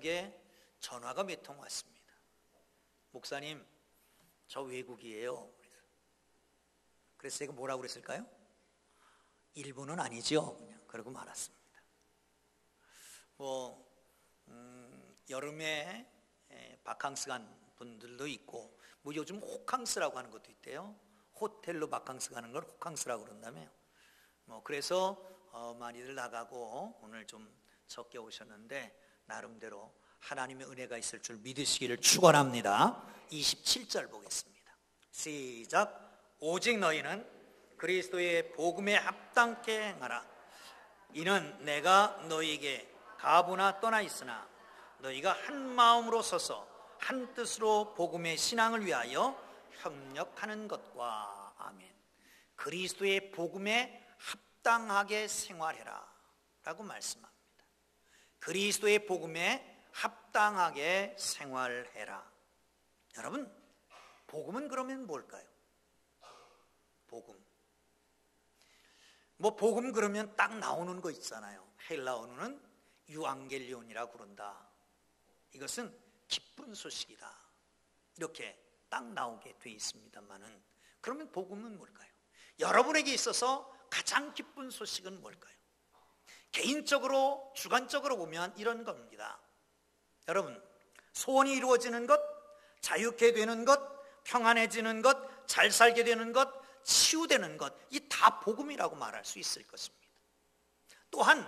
게 전화가 몇 통 왔습니다. 목사님, 저 외국이에요. 그래서 제가 뭐라고 그랬을까요? 일본은 아니죠. 그냥 그러고 말았습니다. 여름에 바캉스 간 분들도 있고, 요즘 호캉스라고 하는 것도 있대요. 호텔로 바캉스 가는 걸 호캉스라고 그런다며요. 그래서 많이들 나가고 오늘 좀 적게 오셨는데 나름대로 하나님의 은혜가 있을 줄 믿으시기를 축원합니다. 27절 보겠습니다. 시작. 오직 너희는 그리스도의 복음에 합당케 행하라. 이는 내가 너희에게 가부나 떠나 있으나 너희가 한 마음으로 서서 한 뜻으로 복음의 신앙을 위하여 협력하는 것과. 아멘. 그리스도의 복음에 합당하게 생활해라 라고 말씀합니다. 그리스도의 복음에 합당하게 생활해라. 여러분, 복음은 그러면 뭘까요? 복음. 복음 그러면 딱 나오는 거 있잖아요. 헬라어로는 유앙겔리온이라고 그런다. 이것은 기쁜 소식이다. 이렇게 딱 나오게 돼 있습니다만은, 그러면 복음은 뭘까요? 여러분에게 있어서 가장 기쁜 소식은 뭘까요? 개인적으로, 주관적으로 보면 이런 겁니다. 여러분, 소원이 이루어지는 것, 자유케 되는 것, 평안해지는 것, 잘 살게 되는 것, 치유되는 것, 이 다 복음이라고 말할 수 있을 것입니다. 또한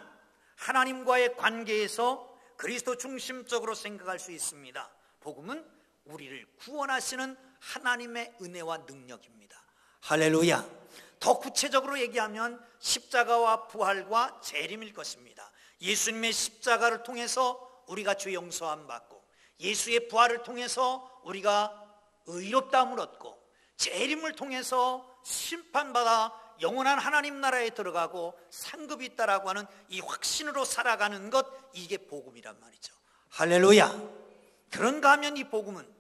하나님과의 관계에서 그리스도 중심적으로 생각할 수 있습니다. 복음은 우리를 구원하시는 하나님의 은혜와 능력입니다. 할렐루야. 더 구체적으로 얘기하면 십자가와 부활과 재림일 것입니다. 예수님의 십자가를 통해서 우리가 죄 용서함 받고, 예수의 부활을 통해서 우리가 의롭다함을 얻고, 재림을 통해서 심판받아 영원한 하나님 나라에 들어가고 상급이 있다라고 하는 이 확신으로 살아가는 것, 이게 복음이란 말이죠. 할렐루야. 그런가 하면 이 복음은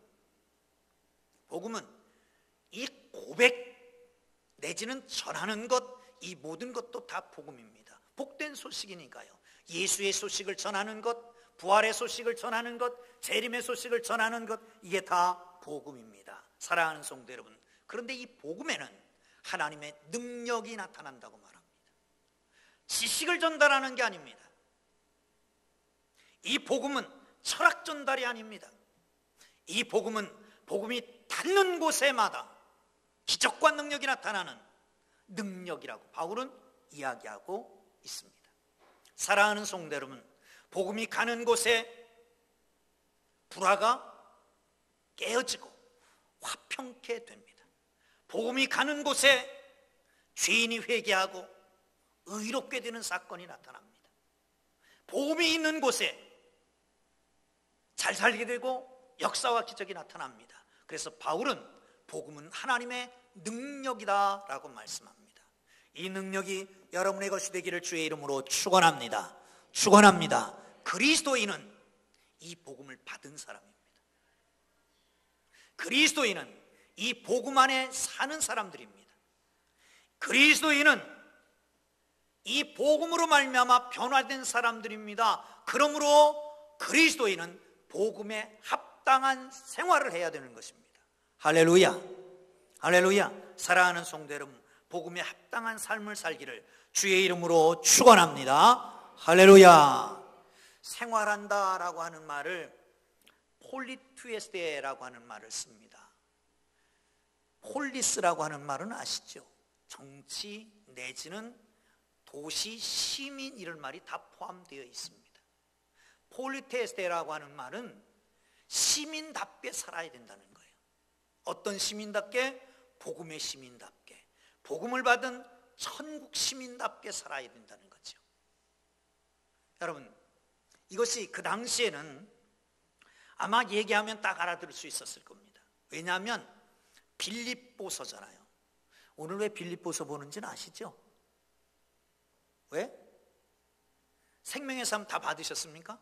이 고백 내지는 전하는 것, 이 모든 것도 다 복음입니다. 복된 소식이니까요. 예수의 소식을 전하는 것, 부활의 소식을 전하는 것, 재림의 소식을 전하는 것, 이게 다 복음입니다. 사랑하는 성도 여러분, 그런데 이 복음에는 하나님의 능력이 나타난다고 말합니다. 지식을 전달하는 게 아닙니다. 이 복음은 철학 전달이 아닙니다. 이 복음은 복음이 닿는 곳에마다 기적과 능력이 나타나는 능력이라고 바울은 이야기하고 있습니다. 사랑하는 성도 여러분, 복음이 가는 곳에 불화가 깨어지고 화평케 됩니다. 복음이 가는 곳에 죄인이 회개하고 의롭게 되는 사건이 나타납니다. 복음이 있는 곳에 잘 살게 되고 역사와 기적이 나타납니다. 그래서 바울은 복음은 하나님의 능력이다 라고 말씀합니다. 이 능력이 여러분의 것이 되기를 주의 이름으로 축원합니다. 축원합니다. 그리스도인은 이 복음을 받은 사람입니다. 그리스도인은 이 복음 안에 사는 사람들입니다. 그리스도인은 이 복음으로 말미암아 변화된 사람들입니다. 그러므로 그리스도인은 복음에 합당한 생활을 해야 되는 것입니다. 할렐루야. 할렐루야. 사랑하는 성도 여러분, 복음에 합당한 삶을 살기를 주의 이름으로 축원합니다. 할렐루야. 생활한다라고 하는 말을 폴리투에스테라고 하는 말을 씁니다. 폴리스라고 하는 말은 아시죠? 정치 내지는 도시, 시민, 이런 말이 다 포함되어 있습니다. 폴리테스테라고 하는 말은 시민답게 살아야 된다는 거예요. 어떤 시민답게? 복음의 시민답게, 복음을 받은 천국 시민답게 살아야 된다는 거죠. 여러분, 이것이 그 당시에는 아마 얘기하면 딱 알아들을 수 있었을 겁니다. 왜냐하면 빌립보서잖아요. 오늘 왜 빌립보서 보는지는 아시죠? 왜? 생명의 삶 다 받으셨습니까?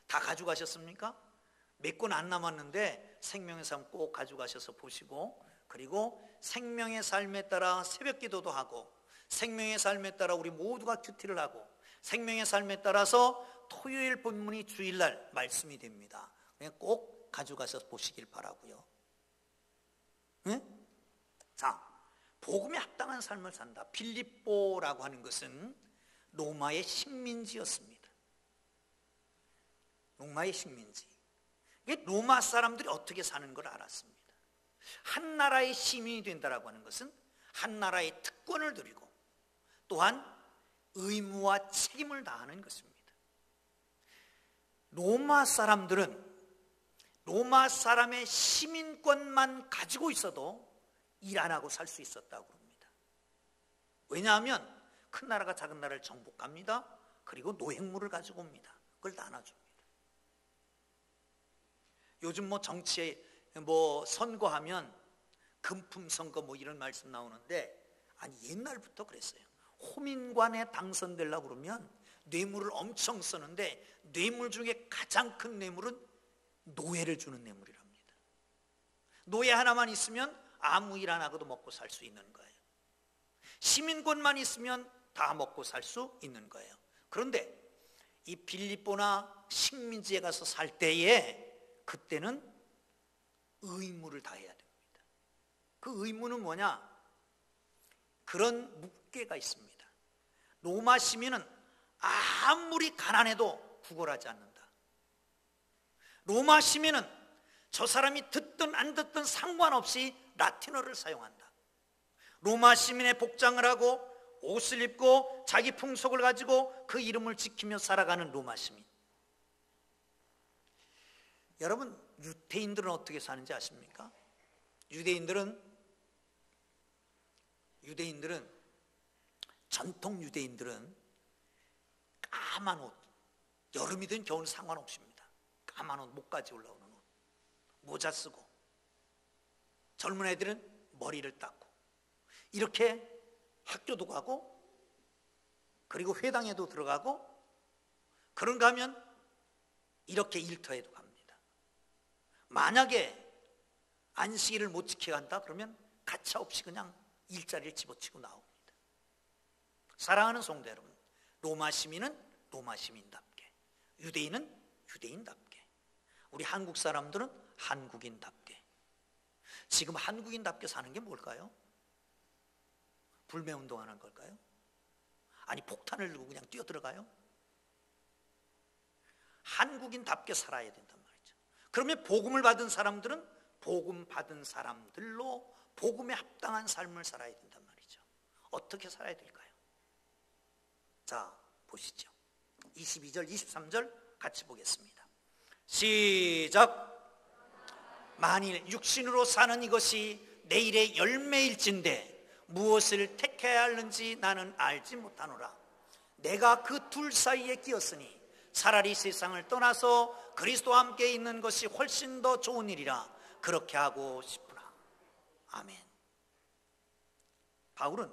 다 가져가셨습니까? 몇 권 안 남았는데 생명의 삶 꼭 가져가셔서 보시고, 그리고 생명의 삶에 따라 새벽 기도도 하고, 생명의 삶에 따라 우리 모두가 큐티를 하고, 생명의 삶에 따라서 토요일 본문이 주일날 말씀이 됩니다. 그냥 꼭 가져가서 보시길 바라고요. 응? 자, 복음에 합당한 삶을 산다. 빌립보라고 하는 것은 로마의 식민지였습니다. 로마의 식민지. 로마 사람들이 어떻게 사는 걸 알았습니다. 한 나라의 시민이 된다라고 하는 것은 한 나라의 특권을 누리고 또한 의무와 책임을 다하는 것입니다. 로마 사람들은 로마 사람의 시민권만 가지고 있어도 일 안 하고 살 수 있었다고 합니다. 왜냐하면 큰 나라가 작은 나라를 정복합니다. 그리고 노획물을 가지고 옵니다. 그걸 나눠줍니다. 요즘 정치에 선거하면 금품 선거 이런 말씀 나오는데, 아니 옛날부터 그랬어요. 호민관에 당선되려고 그러면 뇌물을 엄청 쓰는데 뇌물 중에 가장 큰 뇌물은 노예를 주는 뇌물이랍니다. 노예 하나만 있으면 아무 일 안 하고도 먹고 살 수 있는 거예요. 시민권만 있으면 다 먹고 살 수 있는 거예요. 그런데 이 빌립보나 식민지에 가서 살 때에 그때는 의무를 다해야 됩니다. 그 의무는 뭐냐? 그런 묵계가 있습니다. 로마 시민은 아무리 가난해도 구걸하지 않는다. 로마 시민은 저 사람이 듣든 안 듣든 상관없이 라틴어를 사용한다. 로마 시민의 복장을 하고 옷을 입고 자기 풍속을 가지고 그 이름을 지키며 살아가는 로마 시민. 여러분, 유대인들은 어떻게 사는지 아십니까? 전통 유대인들은 까만 옷, 여름이든 겨울 상관없습니다. 까만 옷, 목까지 올라오는 옷, 모자 쓰고, 젊은 애들은 머리를 닦고, 이렇게 학교도 가고, 그리고 회당에도 들어가고, 그런가 하면 이렇게 일터에도 갑니다. 만약에 안식일을 못 지켜 간다 그러면 가차없이 그냥 일자리를 집어치고 나옵니다. 사랑하는 성도 여러분, 로마 시민은 로마 시민답게, 유대인은 유대인답게, 우리 한국 사람들은 한국인답게. 지금 한국인답게 사는 게 뭘까요? 불매운동하는 걸까요? 아니 폭탄을 들고 그냥 뛰어들어가요? 한국인답게 살아야 된단 말이죠. 그러면 복음을 받은 사람들은 복음 받은 사람들로 복음에 합당한 삶을 살아야 된단 말이죠. 어떻게 살아야 될까요? 자, 보시죠. 22절, 23절 같이 보겠습니다. 시작. 만일 육신으로 사는 이것이 내일의 열매일진데 무엇을 택해야 하는지 나는 알지 못하노라. 내가 그 둘 사이에 끼었으니 차라리 세상을 떠나서 그리스도와 함께 있는 것이 훨씬 더 좋은 일이라 그렇게 하고 싶으나. 아멘. 바울은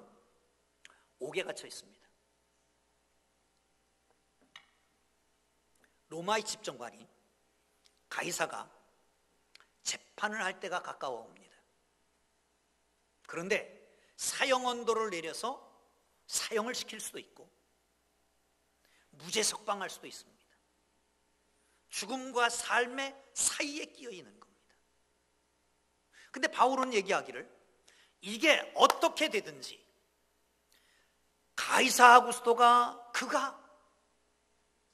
옥에 갇혀 있습니다. 로마의 집정관이 가이사가 재판을 할 때가 가까워 옵니다. 그런데 사형 언도를 내려서 사형을 시킬 수도 있고 무죄 석방할 수도 있습니다. 죽음과 삶의 사이에 끼어 있는 겁니다. 근데 바울은 얘기하기를 이게 어떻게 되든지 가이사 아구스토가 그가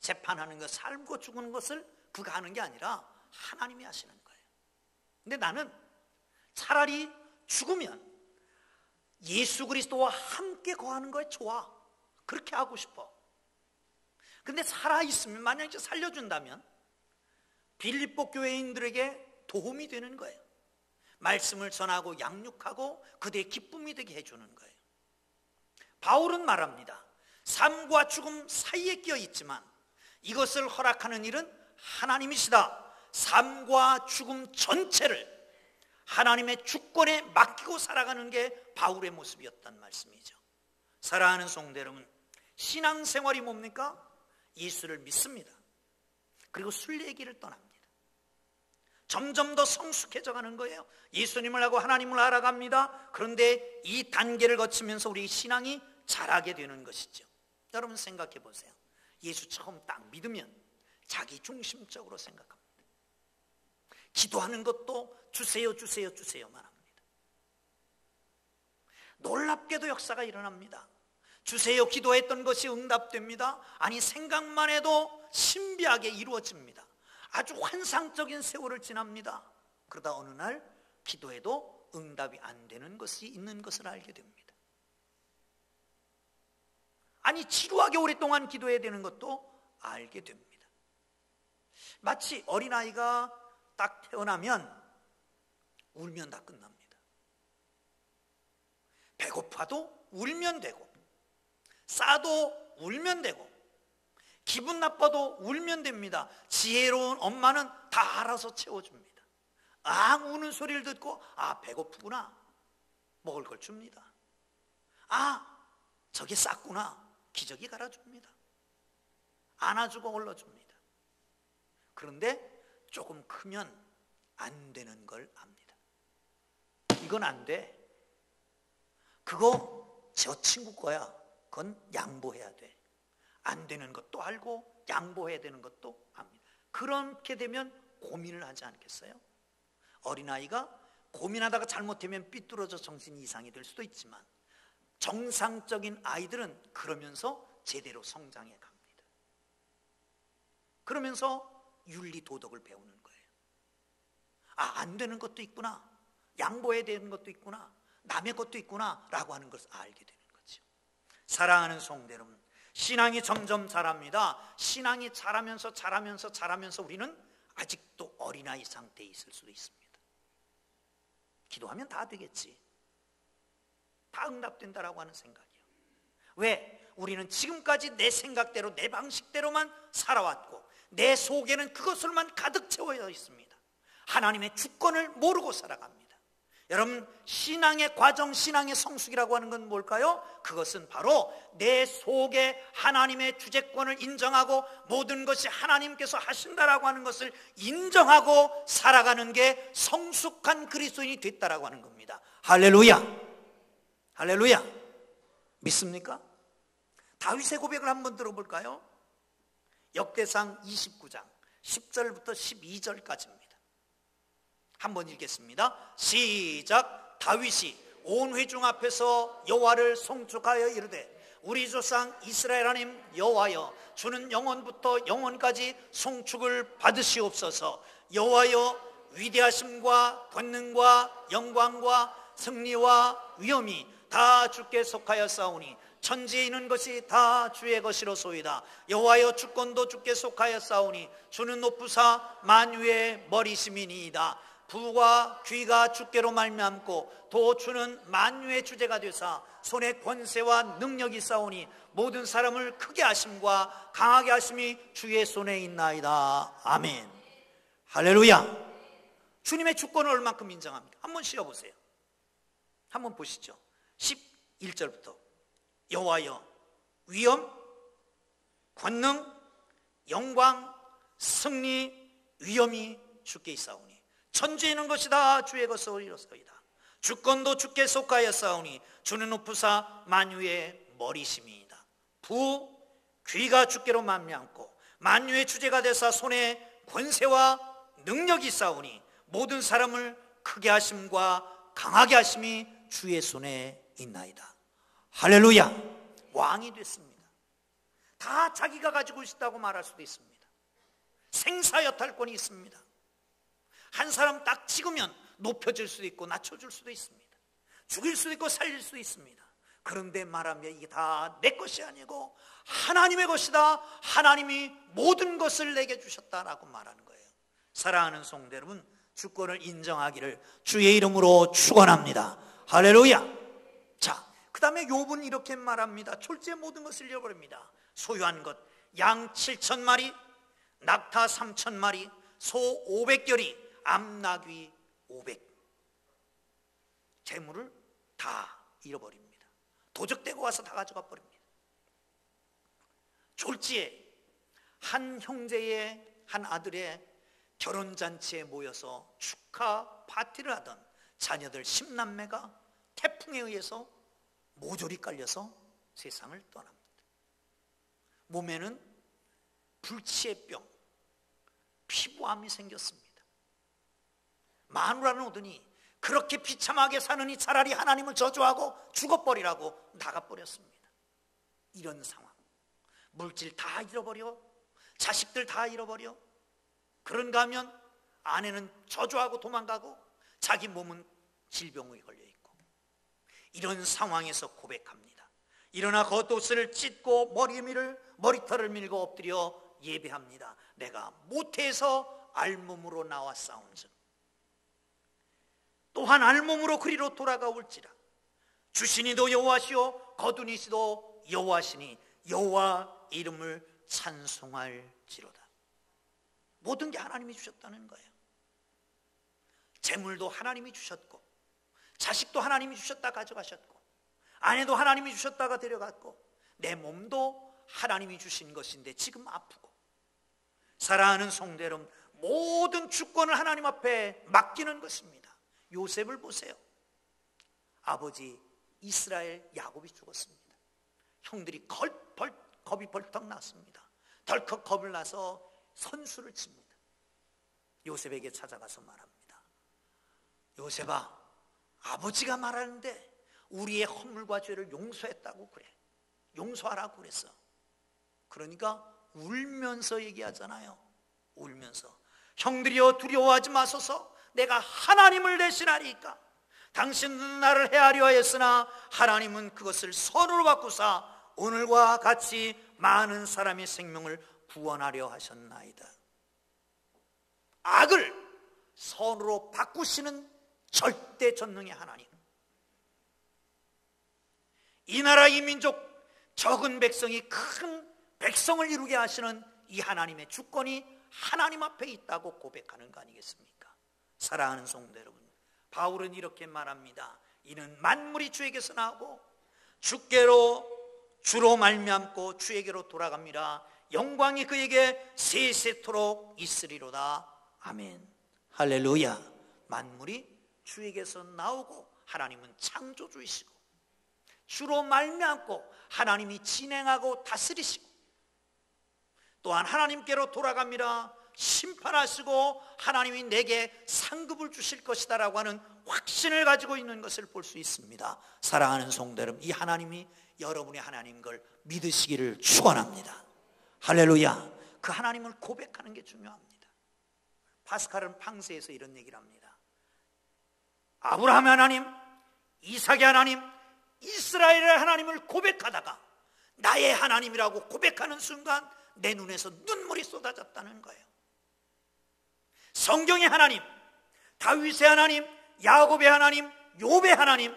재판하는 것, 살고 죽는 것을 그가 하는 게 아니라 하나님이 하시는 거예요. 근데 나는 차라리 죽으면 예수 그리스도와 함께 거하는 거에 좋아. 그렇게 하고 싶어. 근데 살아있으면, 만약에 살려준다면 빌립보 교회인들에게 도움이 되는 거예요. 말씀을 전하고 양육하고 그들의 기쁨이 되게 해주는 거예요. 바울은 말합니다. 삶과 죽음 사이에 끼어 있지만 이것을 허락하는 일은 하나님이시다. 삶과 죽음 전체를 하나님의 주권에 맡기고 살아가는 게 바울의 모습이었단 말씀이죠. 사랑하는 성도 여러분, 신앙생활이 뭡니까? 예수를 믿습니다. 그리고 순례길을 떠납니다. 점점 더 성숙해져 가는 거예요. 예수님을 하고 하나님을 알아갑니다. 그런데 이 단계를 거치면서 우리 신앙이 자라게 되는 것이죠. 여러분 생각해 보세요. 예수 처음 딱 믿으면 자기 중심적으로 생각합니다. 기도하는 것도 주세요 주세요 주세요만 합니다. 놀랍게도 역사가 일어납니다. 주세요 기도했던 것이 응답됩니다. 아니 생각만 해도 신비하게 이루어집니다. 아주 환상적인 세월을 지납니다. 그러다 어느 날 기도해도 응답이 안 되는 것이 있는 것을 알게 됩니다. 아니 지루하게 오랫동안 기도해야 되는 것도 알게 됩니다. 마치 어린아이가 딱 태어나면 울면 다 끝납니다. 배고파도 울면 되고, 싸도 울면 되고, 기분 나빠도 울면 됩니다. 지혜로운 엄마는 다 알아서 채워줍니다. 우는 소리를 듣고 배고프구나, 먹을 걸 줍니다. 저게 쌌구나, 기저귀 갈아줍니다. 안아주고 올려줍니다. 그런데 조금 크면 안 되는 걸 압니다. 이건 안 돼. 그거 저 친구 거야. 그건 양보해야 돼. 안 되는 것도 알고 양보해야 되는 것도 압니다. 그렇게 되면 고민을 하지 않겠어요? 어린아이가 고민하다가 잘못하면 삐뚤어져 정신이 이상이 될 수도 있지만 정상적인 아이들은 그러면서 제대로 성장해 갑니다. 그러면서 윤리 도덕을 배우는 거예요. 안 되는 것도 있구나, 양보해야 되는 것도 있구나, 남의 것도 있구나 라고 하는 것을 알게 되는 거죠. 사랑하는 성도 여러분, 신앙이 점점 자랍니다. 신앙이 자라면서 우리는 아직도 어린아이 상태에 있을 수도 있습니다. 기도하면 다 되겠지, 다 응답된다라고 하는 생각이요. 왜? 우리는 지금까지 내 생각대로 내 방식대로만 살아왔고 내 속에는 그것을만 가득 채워 있습니다. 하나님의 주권을 모르고 살아갑니다. 여러분, 신앙의 과정, 신앙의 성숙이라고 하는 건 뭘까요? 그것은 바로 내 속에 하나님의 주재권을 인정하고 모든 것이 하나님께서 하신다라고 하는 것을 인정하고 살아가는 게 성숙한 그리스도인이 됐다라고 하는 겁니다. 할렐루야, 할렐루야. 믿습니까? 다윗의 고백을 한번 들어볼까요? 역대상 29장 10절부터 12절까지입니다. 한번 읽겠습니다. 시작. 다윗이 온 회중 앞에서 여호와를 송축하여 이르되 우리 조상 이스라엘 하나님 여호와여, 주는 영원부터 영원까지 송축을 받으시옵소서. 여호와여, 위대하심과 권능과 영광과 승리와 위엄이 다 주께 속하여 싸우니 천지에 있는 것이 다 주의 것이로소이다. 여호와여, 주권도 주께 속하여 싸우니 주는 높으사 만유의 머리심이니이다. 부와 귀가 주께로 말미암고 또 주는 만유의 주제가 되사 손에 권세와 능력이 싸우니 모든 사람을 크게 하심과 강하게 하심이 주의 손에 있나이다. 아멘. 할렐루야. 주님의 주권을 얼만큼 인정합니까? 한번 쉬어보세요. 한번 보시죠. 11절부터 여호와여, 위엄, 권능, 영광, 승리, 위엄이 주께 있사오니 천지에 있는 것이 다 주의 것이로소이다. 주권도 주께 속하여 싸우니 주는 높으사 만유의 머리심이이다. 부, 귀가 주께로 말미암고 만유의 주제가 되사 손에 권세와 능력이 싸우니 모든 사람을 크게 하심과 강하게 하심이 주의 손에 있나이다. 할렐루야. 왕이 됐습니다. 다 자기가 가지고 있다고 말할 수도 있습니다. 생사여탈권이 있습니다. 한 사람 딱 찍으면 높여줄 수도 있고 낮춰줄 수도 있습니다. 죽일 수도 있고 살릴 수도 있습니다. 그런데 말하면 이게 다 내 것이 아니고 하나님의 것이다. 하나님이 모든 것을 내게 주셨다라고 말하는 거예요. 사랑하는 성도 여러분, 주권을 인정하기를 주의 이름으로 축원합니다. 할렐루야. 자, 그 다음에 욥은 이렇게 말합니다. 졸지에 모든 것을 잃어버립니다. 소유한 것, 양 7,000마리, 낙타 3,000마리, 소 500결이, 암나귀 500. 재물을 다 잃어버립니다. 도적대고 와서 다 가져가 버립니다. 졸지에 한 형제의 한 아들의 결혼잔치에 모여서 축하 파티를 하던 자녀들 10남매가 태풍에 의해서 모조리 깔려서 세상을 떠납니다. 몸에는 불치의 병, 피부암이 생겼습니다. 마누라는 오더니 그렇게 비참하게 사느니 차라리 하나님을 저주하고 죽어버리라고 나가버렸습니다. 이런 상황, 물질 다 잃어버려, 자식들 다 잃어버려. 그런가 하면 아내는 저주하고 도망가고 자기 몸은 질병에 걸려있고, 이런 상황에서 고백합니다. 일어나 겉옷을 찢고 머리털을 밀고 엎드려 예배합니다. 내가 모태에서 알몸으로 나왔사온즉 또한 알몸으로 그리로 돌아가올지라. 주시니도 여호와시오 거두니시도 여호와시니 여호와 이름을 찬송할지로다. 모든 게 하나님이 주셨다는 거예요. 재물도 하나님이 주셨고, 자식도 하나님이 주셨다 가져가셨고, 아내도 하나님이 주셨다가 데려갔고, 내 몸도 하나님이 주신 것인데 지금 아프고. 사랑하는 성도 여러분, 모든 주권을 하나님 앞에 맡기는 것입니다. 요셉을 보세요. 아버지 이스라엘 야곱이 죽었습니다. 형들이 겁이 벌떡 났습니다. 덜컥 겁을 나서 선수를 칩니다. 요셉에게 찾아가서 말합니다. 요셉아, 아버지가 말하는데 우리의 허물과 죄를 용서했다고 그래. 용서하라고 그랬어. 그러니까 울면서 얘기하잖아요. 울면서 형들이여 두려워하지 마소서. 내가 하나님을 대신하리까. 당신은 나를 해하려 하였으나 하나님은 그것을 선으로 바꾸사 오늘과 같이 많은 사람의 생명을 구원하려 하셨나이다. 악을 선으로 바꾸시는 절대 전능의 하나님, 이 나라 이 민족 적은 백성이 큰 백성을 이루게 하시는 이 하나님의 주권이 하나님 앞에 있다고 고백하는 거 아니겠습니까? 사랑하는 성도 여러분, 바울은 이렇게 말합니다. 이는 만물이 주에게서 나오고 주로 말미암고 주에게로 돌아갑니다. 영광이 그에게 세세토록 있으리로다. 아멘. 할렐루야. 만물이 주에게서 나오고 하나님은 창조주이시고, 주로 말미암고 하나님이 진행하고 다스리시고, 또한 하나님께로 돌아갑니다. 심판하시고 하나님이 내게 상급을 주실 것이다 라고 하는 확신을 가지고 있는 것을 볼 수 있습니다. 사랑하는 성도 여러분, 이 하나님이 여러분의 하나님인 걸 믿으시기를 축원합니다. 할렐루야. 그 하나님을 고백하는 게 중요합니다. 파스칼은 팡세에서 이런 얘기를 합니다. 아브라함의 하나님, 이삭의 하나님, 이스라엘의 하나님을 고백하다가 나의 하나님이라고 고백하는 순간 내 눈에서 눈물이 쏟아졌다는 거예요. 성경의 하나님, 다윗의 하나님, 야곱의 하나님, 욥의 하나님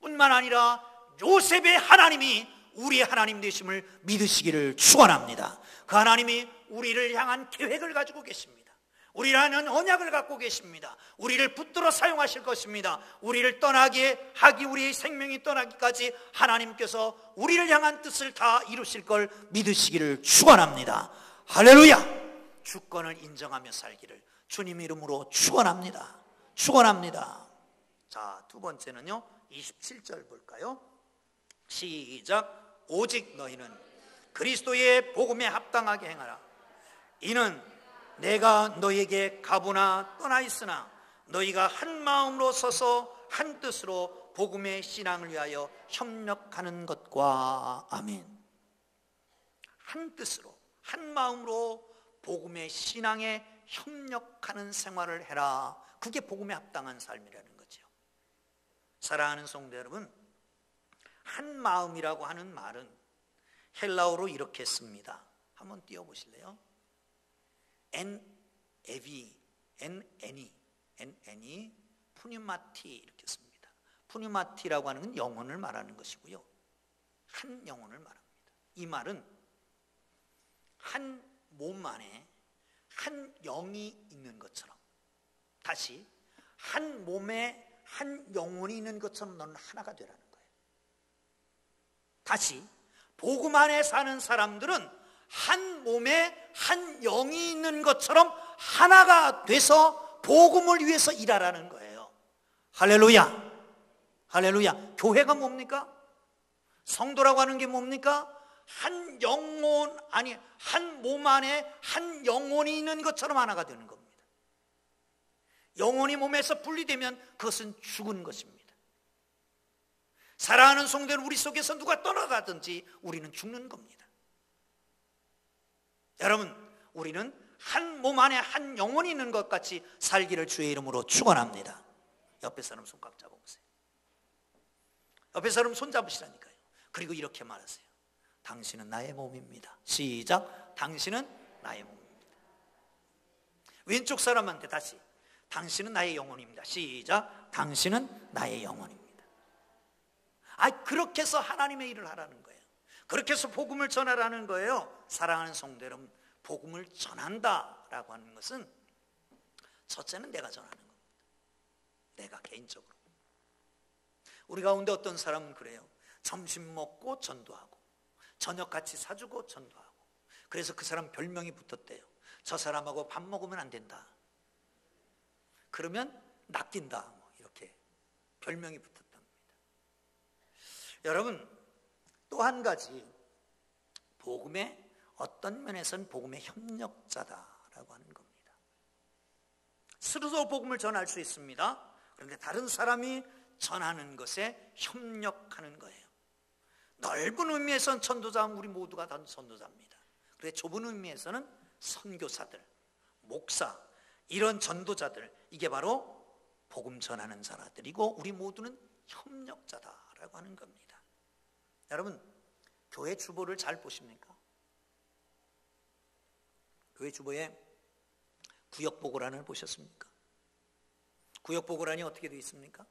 뿐만 아니라 요셉의 하나님이 우리의 하나님 되심을 믿으시기를 축원합니다. 그 하나님이 우리를 향한 계획을 가지고 계십니다. 우리라는 언약을 갖고 계십니다. 우리를 붙들어 사용하실 것입니다. 우리를 떠나게 하기, 우리의 생명이 떠나기까지 하나님께서 우리를 향한 뜻을 다 이루실 걸 믿으시기를 축원합니다. 할렐루야. 주권을 인정하며 살기를 주님 이름으로 축원합니다. 축원합니다. 자, 두 번째는요, 27절 볼까요? 시작. 오직 너희는 그리스도의 복음에 합당하게 행하라. 이는 내가 너희에게 가보나 떠나 있으나 너희가 한 마음으로 서서 한 뜻으로 복음의 신앙을 위하여 협력하는 것과. 아멘. 한 뜻으로, 한 마음으로 복음의 신앙에 협력하는 생활을 해라. 그게 복음에 합당한 삶이라는 거죠. 사랑하는 성도 여러분, 한 마음이라고 하는 말은 헬라어로 이렇게 씁니다. 한번 띄워보실래요? NAV, 푸뉴마티 이렇게 씁니다. 푸뉴마티라고 하는 건 영혼을 말하는 것이고요, 한 영혼을 말합니다. 이 말은 한 몸 안에 한 영이 있는 것처럼, 다시 한 몸에 한 영혼이 있는 것처럼 너는 하나가 되라는 거예요. 다시 복음 안에 사는 사람들은 한 몸에 한 영이 있는 것처럼 하나가 돼서 복음을 위해서 일하라는 거예요. 할렐루야. 할렐루야. 교회가 뭡니까? 성도라고 하는 게 뭡니까? 한 영혼, 아니 한 몸 안에 한 영혼이 있는 것처럼 하나가 되는 겁니다. 영혼이 몸에서 분리되면 그것은 죽은 것입니다. 사랑하는 성도는 우리 속에서 누가 떠나가든지 우리는 죽는 겁니다. 여러분, 우리는 한 몸 안에 한 영혼이 있는 것 같이 살기를 주의 이름으로 축원합니다. 옆에 사람 손 꽉 잡아보세요. 옆에 사람 손 잡으시라니까요. 그리고 이렇게 말하세요. 당신은 나의 몸입니다. 시작. 당신은 나의 몸입니다. 왼쪽 사람한테 다시. 당신은 나의 영혼입니다. 시작. 당신은 나의 영혼입니다. 그렇게 해서 하나님의 일을 하라는 거예요. 그렇게 해서 복음을 전하라는 거예요. 사랑하는 성도 여러분, 복음을 전한다라고 하는 것은 첫째는 내가 전하는 겁니다. 내가 개인적으로. 우리 가운데 어떤 사람은 그래요. 점심 먹고 전도하고 저녁 같이 사주고 전도하고, 그래서 그 사람 별명이 붙었대요. 저 사람하고 밥 먹으면 안 된다, 그러면 낚인다, 이렇게 별명이 붙었답니다. 여러분, 또 한 가지, 복음의 어떤 면에서는 복음의 협력자다라고 하는 겁니다. 스스로 복음을 전할 수 있습니다. 그런데 다른 사람이 전하는 것에 협력하는 거예요. 넓은 의미에서는 전도자는 우리 모두가 다 전도자입니다. 그런데 좁은 의미에서는 선교사들, 목사, 이런 전도자들, 이게 바로 복음 전하는 자들이고 우리 모두는 협력자다라고 하는 겁니다. 여러분, 교회 주보를 잘 보십니까? 교회 주보에 구역보고란을 보셨습니까? 구역보고란이 어떻게 되어 있습니까?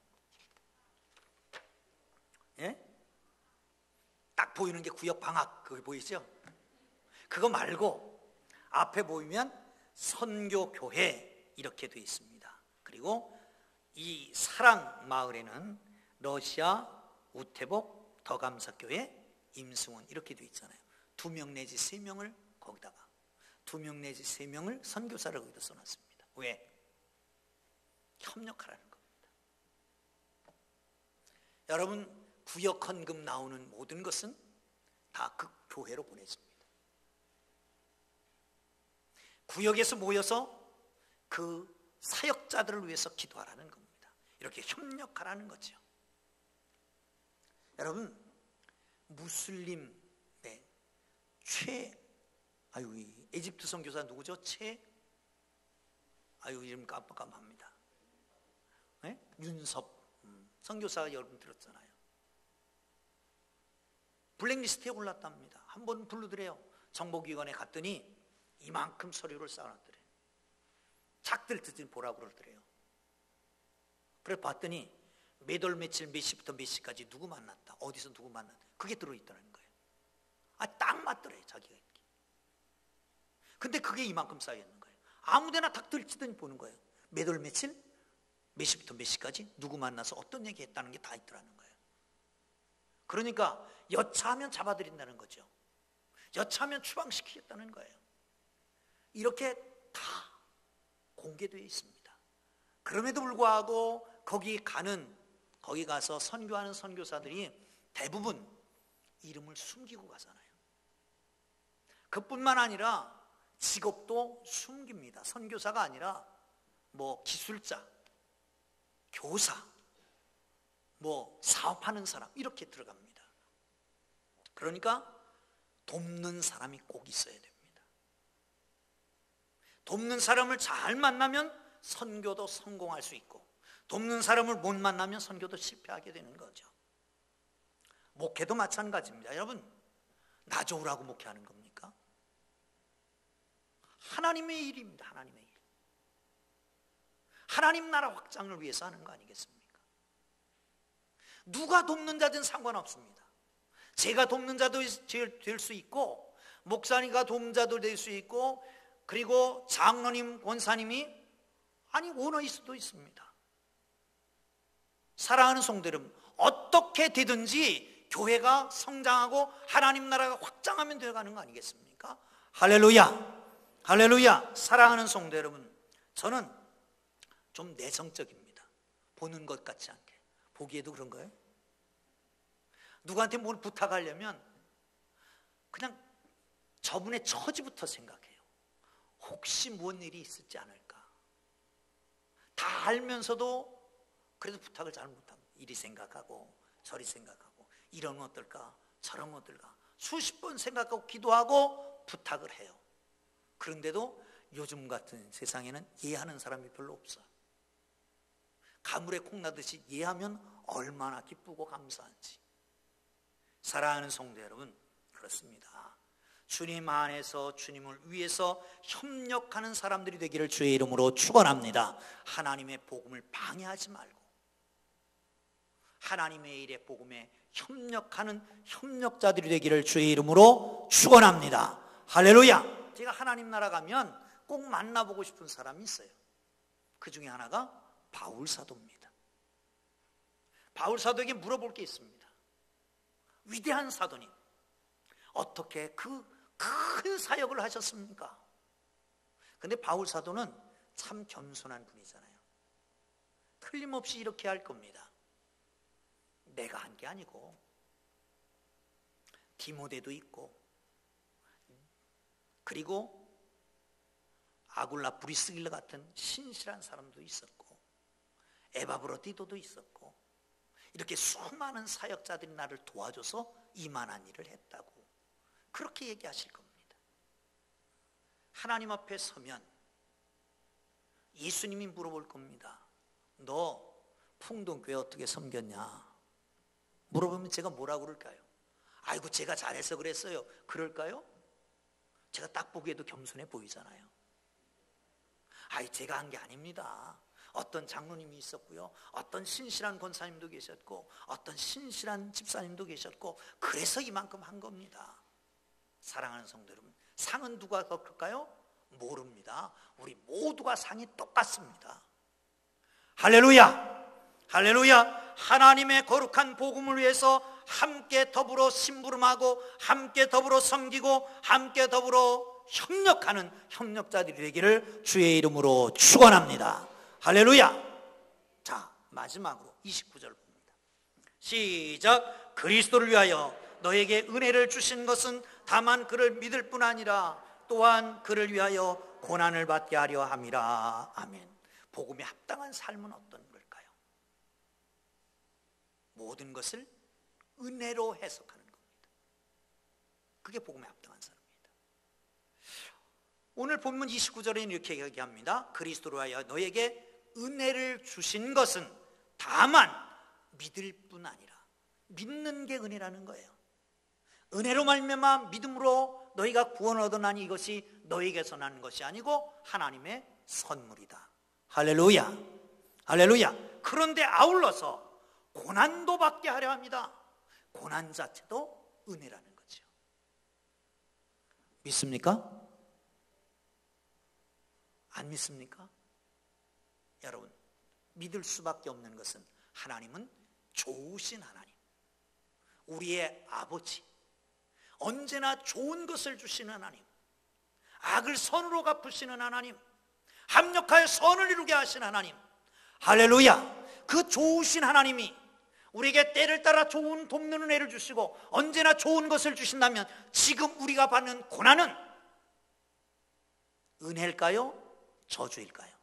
예? 딱 보이는 게 구역방학, 그게 보이죠? 그거 말고 앞에 보이면 선교교회 이렇게 되어 있습니다. 그리고 이 사랑마을에는 러시아 우태복 더감사교회 임승원 이렇게 되어 있잖아요. 2명 내지 3명을 거기다가 2명 내지 3명을 선교사를 거기다 써놨습니다. 왜? 협력하라는 겁니다. 여러분, 구역 헌금 나오는 모든 것은 다 그 교회로 보내집니다. 구역에서 모여서 그 사역자들을 위해서 기도하라는 겁니다. 이렇게 협력하라는 거죠. 여러분, 무슬림의 이 에집트 선교사 누구죠? 이름 깜빡합니다. 네? 윤섭 선교사 여러분 들었잖아요. 블랙리스트에 올랐답니다. 한번 불러드려요. 정보기관에 갔더니 이만큼 서류를 쌓아놨더래요. 작들 듣지 보라고 그러더래요. 그래 봤더니 몇 월 며칠 몇 시부터 몇 시까지 누구 만났다, 어디서 누구 만났다, 그게 들어있다는 거예요. 딱 맞더래요, 자기가. 근데 그게 이만큼 쌓여있는 거예요. 아무데나 딱 들치더니 보는 거예요. 몇 월 며칠 몇 시부터 몇 시까지 누구 만나서 어떤 얘기 했다는 게 다 있더라는 거예요. 그러니까 여차하면 잡아들인다는 거죠. 여차하면 추방시키겠다는 거예요. 이렇게 다 공개되어 있습니다. 그럼에도 불구하고 거기 가서 선교하는 선교사들이 대부분 이름을 숨기고 가잖아요. 그뿐만 아니라 직업도 숨깁니다. 선교사가 아니라 기술자, 교사, 사업하는 사람 이렇게 들어갑니다. 그러니까 돕는 사람이 꼭 있어야 됩니다. 돕는 사람을 잘 만나면 선교도 성공할 수 있고, 돕는 사람을 못 만나면 선교도 실패하게 되는 거죠. 목회도 마찬가지입니다. 여러분, 나 좋으라고 목회하는 겁니까? 하나님의 일입니다. 하나님의 일. 하나님 나라 확장을 위해서 하는 거 아니겠습니까? 누가 돕는 자든 상관없습니다. 제가 돕는 자도 될 수 있고, 목사님과 돕는 자도 될 수 있고, 그리고 장로님, 권사님이 원어일 수도 있습니다. 사랑하는 성도 여러분, 어떻게 되든지 교회가 성장하고 하나님 나라가 확장하면 되어가는 거 아니겠습니까? 할렐루야, 할렐루야. 사랑하는 성도 여러분, 저는 좀 내성적입니다. 보는 것 같지 않게. 보기에도 그런 거예요. 누구한테 뭘 부탁하려면 그냥 저분의 처지부터 생각해요. 혹시 무슨 일이 있을지 않을까. 다 알면서도 그래도 부탁을 잘 못하고 이리 생각하고 저리 생각하고 이러면 어떨까 저러면 어떨까 수십 번 생각하고 기도하고 부탁을 해요. 그런데도 요즘 같은 세상에는 이해하는 사람이 별로 없어요. 가물에 콩나듯이 이해하면 얼마나 기쁘고 감사한지. 사랑하는 성도 여러분, 그렇습니다. 주님 안에서 주님을 위해서 협력하는 사람들이 되기를 주의 이름으로 축원합니다. 하나님의 복음을 방해하지 말고 하나님의 일에 복음에 협력하는 협력자들이 되기를 주의 이름으로 축원합니다. 할렐루야. 제가 하나님 나라 가면 꼭 만나보고 싶은 사람이 있어요. 그 중에 하나가 바울 사도입니다. 바울 사도에게 물어볼 게 있습니다. 위대한 사도님, 어떻게 그 큰 사역을 하셨습니까? 근데 바울 사도는 참 겸손한 분이잖아요. 틀림없이 이렇게 할 겁니다. 내가 한 게 아니고 디모데도 있고 그리고 아굴라 브리스길라 같은 신실한 사람도 있었고 에바브로디도도 있었고 이렇게 수많은 사역자들이 나를 도와줘서 이만한 일을 했다고 그렇게 얘기하실 겁니다. 하나님 앞에 서면 예수님이 물어볼 겁니다. 너 풍동교회 어떻게 섬겼냐? 물어보면 제가 뭐라고 그럴까요? 아이고 제가 잘해서 그랬어요. 그럴까요? 제가 딱 보기에도 겸손해 보이잖아요. 아이 제가 한 게 아닙니다. 어떤 장로님이 있었고요. 어떤 신실한 권사님도 계셨고 어떤 신실한 집사님도 계셨고 그래서 이만큼 한 겁니다. 사랑하는 성도 여러분, 상은 누가 더 클까요? 모릅니다. 우리 모두가 상이 똑같습니다. 할렐루야! 할렐루야! 하나님의 거룩한 복음을 위해서 함께 더불어 심부름하고 함께 더불어 섬기고 함께 더불어 협력하는 협력자들이 되기를 주의 이름으로 축원합니다. 할렐루야! 자, 마지막으로 29절 봅니다. 시작! 그리스도를 위하여 너에게 은혜를 주신 것은 다만 그를 믿을 뿐 아니라 또한 그를 위하여 고난을 받게 하려 함이라. 아멘. 복음에 합당한 삶은 어떤 걸까요? 모든 것을 은혜로 해석하는 겁니다. 그게 복음에 합당한 삶입니다. 오늘 본문 29절에는 이렇게 얘기합니다. 그리스도로 하여 너에게 은혜를 주신 것은 다만 믿을 뿐 아니라, 믿는 게 은혜라는 거예요. 은혜로 말미암아 믿음으로 너희가 구원을 얻어나니 이것이 너희에게서 나는 것이 아니고 하나님의 선물이다. 할렐루야, 할렐루야. 그런데 아울러서 고난도 받게 하려 합니다. 고난 자체도 은혜라는 거죠. 믿습니까? 안 믿습니까? 여러분, 믿을 수밖에 없는 것은 하나님은 좋으신 하나님, 우리의 아버지, 언제나 좋은 것을 주시는 하나님, 악을 선으로 갚으시는 하나님, 합력하여 선을 이루게 하시는 하나님, 할렐루야. 그 좋으신 하나님이 우리에게 때를 따라 좋은 돕는 은혜를 주시고 언제나 좋은 것을 주신다면 지금 우리가 받는 고난은 은혜일까요? 저주일까요?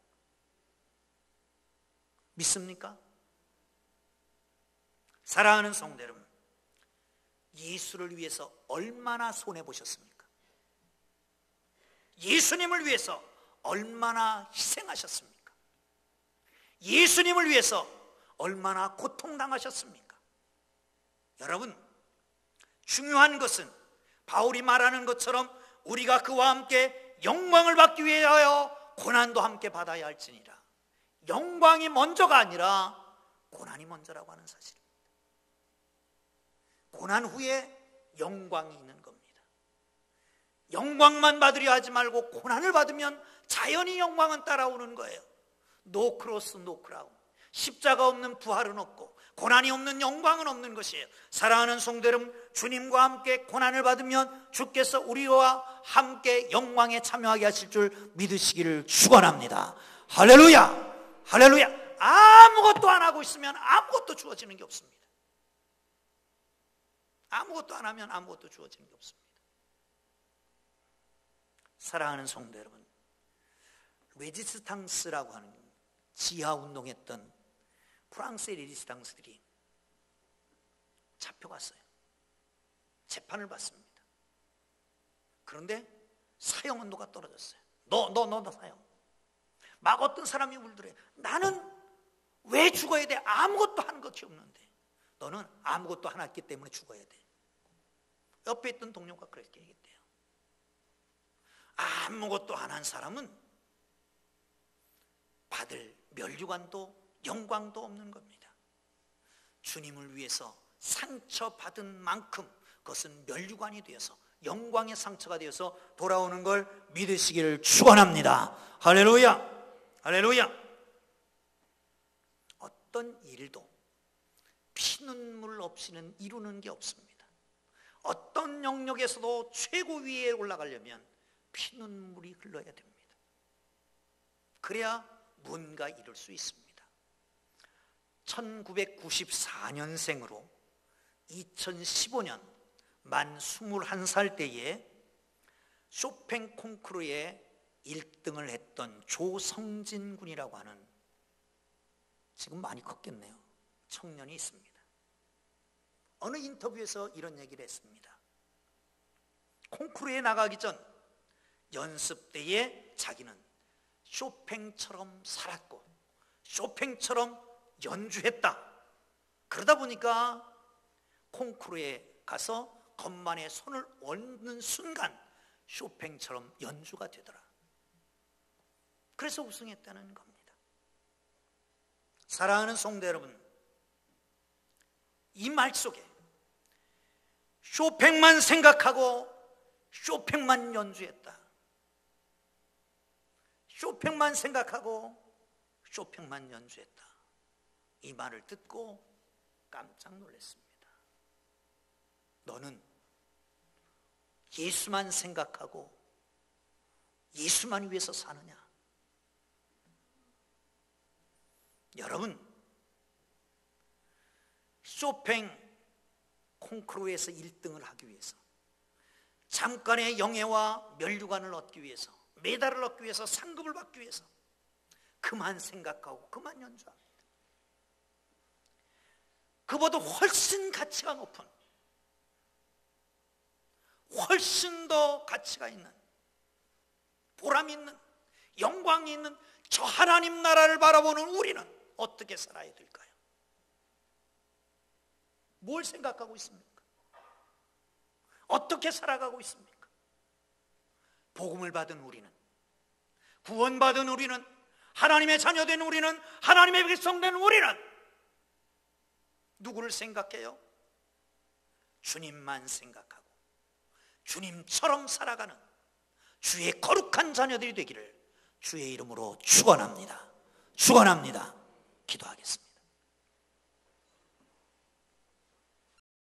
믿습니까? 사랑하는 성도 여러분, 예수를 위해서 얼마나 손해보셨습니까? 예수님을 위해서 얼마나 희생하셨습니까? 예수님을 위해서 얼마나 고통당하셨습니까? 여러분, 중요한 것은 바울이 말하는 것처럼 우리가 그와 함께 영광을 받기 위하여 고난도 함께 받아야 할지니라. 영광이 먼저가 아니라 고난이 먼저라고 하는 사실입니다. 고난 후에 영광이 있는 겁니다. 영광만 받으려 하지 말고 고난을 받으면 자연히 영광은 따라오는 거예요. 노 크로스 노 크라운. 십자가 없는 부활은 없고 고난이 없는 영광은 없는 것이에요. 사랑하는 성도 여러분, 주님과 함께 고난을 받으면 주께서 우리와 함께 영광에 참여하게 하실 줄 믿으시기를 축원합니다. 할렐루야, 할렐루야. 아무것도 안 하고 있으면 아무것도 주어지는 게 없습니다. 아무것도 안 하면 아무것도 주어지는 게 없습니다. 사랑하는 성도 여러분, 레지스탕스라고 하는 지하 운동했던 프랑스의 레지스탕스들이 잡혀갔어요. 재판을 받습니다. 그런데 사형 온도가 떨어졌어요. 너 사형. 막 어떤 사람이 울더래. 나는 왜 죽어야 돼? 아무것도 한 것이 없는데. 너는 아무것도 안 했기 때문에 죽어야 돼. 옆에 있던 동료가 그렇게 얘기했대요. 아무것도 안 한 사람은 받을 면류관도 영광도 없는 겁니다. 주님을 위해서 상처받은 만큼 그것은 면류관이 되어서 영광의 상처가 되어서 돌아오는 걸 믿으시기를 축원합니다. 할렐루야. 할렐루야. 어떤 일도 피눈물 없이는 이루는 게 없습니다. 어떤 영역에서도 최고위에 올라가려면 피눈물이 흘러야 됩니다. 그래야 뭔가 이룰 수 있습니다. 1994년생으로 2015년 만 21살 때에 쇼팽 콩쿠르에 1등을 했던 조성진 군이라고 하는, 지금 많이 컸겠네요, 청년이 있습니다. 어느 인터뷰에서 이런 얘기를 했습니다. 콩쿠르에 나가기 전 연습 때에 자기는 쇼팽처럼 살았고 쇼팽처럼 연주했다. 그러다 보니까 콩쿠르에 가서 건반에 손을 얹는 순간 쇼팽처럼 연주가 되더라. 그래서 우승했다는 겁니다. 사랑하는 성도 여러분, 이 말 속에 쇼팽만 생각하고 쇼팽만 연주했다, 쇼팽만 생각하고 쇼팽만 연주했다, 이 말을 듣고 깜짝 놀랐습니다. 너는 예수만 생각하고 예수만 위해서 사느냐? 여러분, 쇼팽 콩쿠르에서 1등을 하기 위해서, 잠깐의 영예와 면류관을 얻기 위해서, 메달을 얻기 위해서, 상급을 받기 위해서 그만 생각하고 그만 연주합니다. 그보다 훨씬 가치가 높은, 훨씬 더 가치가 있는, 보람 있는, 영광이 있는 저 하나님 나라를 바라보는 우리는 어떻게 살아야 될까요? 뭘 생각하고 있습니까? 어떻게 살아가고 있습니까? 복음을 받은 우리는, 구원받은 우리는, 하나님의 자녀된 우리는, 하나님의 백성된 우리는 누구를 생각해요? 주님만 생각하고 주님처럼 살아가는 주의 거룩한 자녀들이 되기를 주의 이름으로 축원합니다. 축원합니다. 기도하겠습니다.